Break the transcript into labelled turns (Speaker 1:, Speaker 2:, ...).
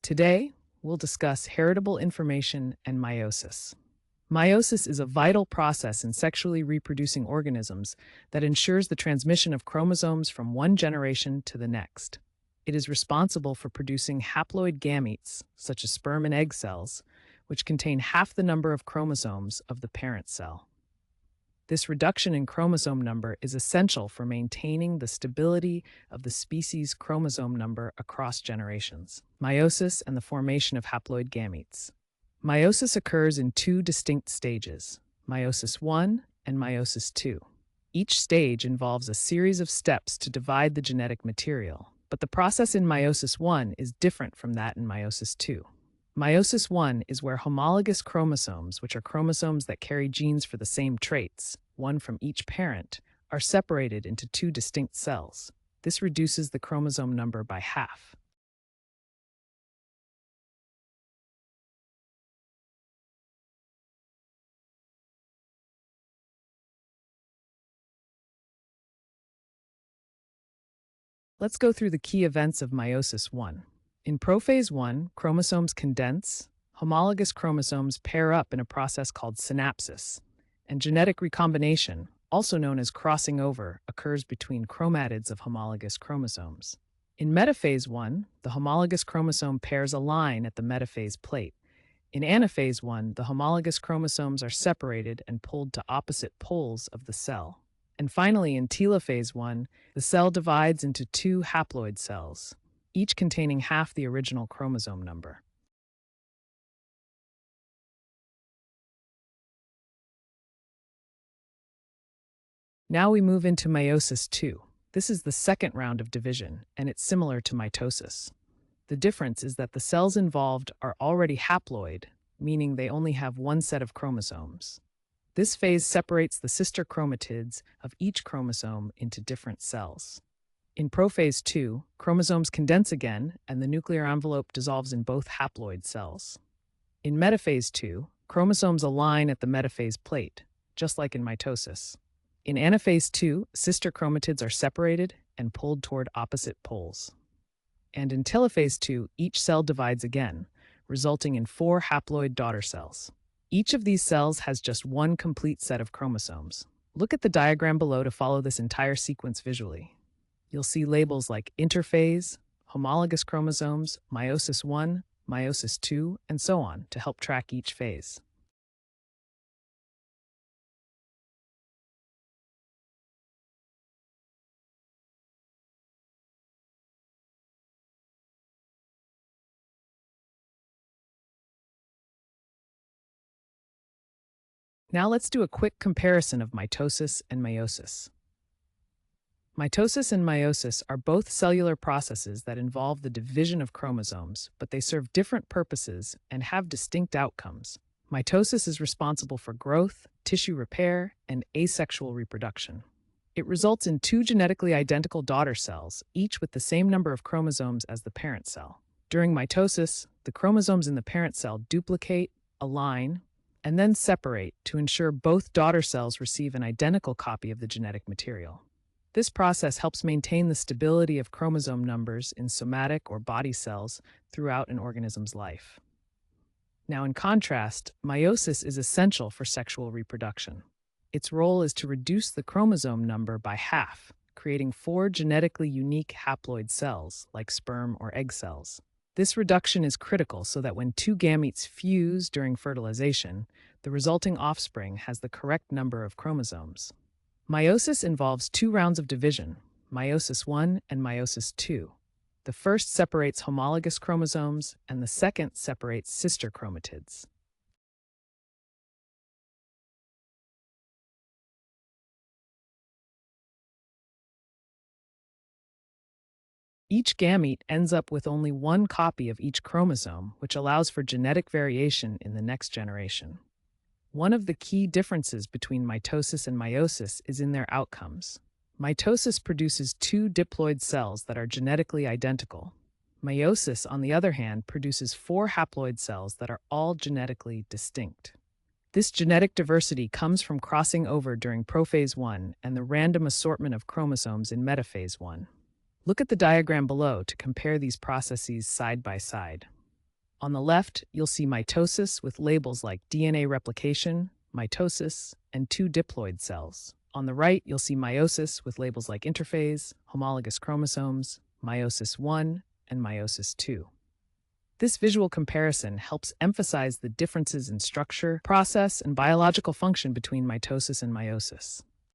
Speaker 1: Today, we'll discuss heritable information and meiosis. Meiosis is a vital process in sexually reproducing organisms that ensures the transmission of chromosomes from one generation to the next. It is responsible for producing haploid gametes, such as sperm and egg cells, which contain half the number of chromosomes of the parent cell. This reduction in chromosome number is essential for maintaining the stability of the species' chromosome number across generations. Meiosis and the formation of haploid gametes. Meiosis occurs in two distinct stages, meiosis I and meiosis II. Each stage involves a series of steps to divide the genetic material, but the process in meiosis I is different from that in meiosis II. Meiosis I is where homologous chromosomes, which are chromosomes that carry genes for the same traits, one from each parent, are separated into two distinct cells. This reduces the chromosome number by half. Let's go through the key events of meiosis I. In prophase I, chromosomes condense, homologous chromosomes pair up in a process called synapsis, and genetic recombination, also known as crossing over, occurs between chromatids of homologous chromosomes. In metaphase I, the homologous chromosome pairs align at the metaphase plate. In anaphase I, the homologous chromosomes are separated and pulled to opposite poles of the cell. And finally, in telophase I, the cell divides into two haploid cells, each containing half the original chromosome number. Now we move into meiosis II. This is the second round of division, and it's similar to mitosis. The difference is that the cells involved are already haploid, meaning they only have one set of chromosomes. This phase separates the sister chromatids of each chromosome into different cells. In prophase II, chromosomes condense again, and the nuclear envelope dissolves in both haploid cells. In metaphase II, chromosomes align at the metaphase plate, just like in mitosis. In anaphase II, sister chromatids are separated and pulled toward opposite poles. And in telophase II, each cell divides again, resulting in 4 haploid daughter cells. Each of these cells has just one complete set of chromosomes. Look at the diagram below to follow this entire sequence visually. You'll see labels like interphase, homologous chromosomes, meiosis I, meiosis II, and so on to help track each phase. Now let's do a quick comparison of mitosis and meiosis. Mitosis and meiosis are both cellular processes that involve the division of chromosomes, but they serve different purposes and have distinct outcomes. Mitosis is responsible for growth, tissue repair, and asexual reproduction. It results in 2 genetically identical daughter cells, each with the same number of chromosomes as the parent cell. During mitosis, the chromosomes in the parent cell duplicate, align, and then separate to ensure both daughter cells receive an identical copy of the genetic material. This process helps maintain the stability of chromosome numbers in somatic or body cells throughout an organism's life. Now, in contrast, meiosis is essential for sexual reproduction. Its role is to reduce the chromosome number by half, creating 4 genetically unique haploid cells, like sperm or egg cells. This reduction is critical so that when 2 gametes fuse during fertilization, the resulting offspring has the correct number of chromosomes. Meiosis involves 2 rounds of division, meiosis I and meiosis II. The first separates homologous chromosomes, and the second separates sister chromatids. Each gamete ends up with only one copy of each chromosome, which allows for genetic variation in the next generation. One of the key differences between mitosis and meiosis is in their outcomes. Mitosis produces 2 diploid cells that are genetically identical. Meiosis, on the other hand, produces 4 haploid cells that are all genetically distinct. This genetic diversity comes from crossing over during prophase I and the random assortment of chromosomes in metaphase I. Look at the diagram below to compare these processes side by side. On the left, you'll see mitosis with labels like DNA replication, mitosis, and two diploid cells. On the right, you'll see meiosis with labels like interphase, homologous chromosomes, meiosis 1, and meiosis 2. This visual comparison helps emphasize the differences in structure, process, and biological function between mitosis and meiosis.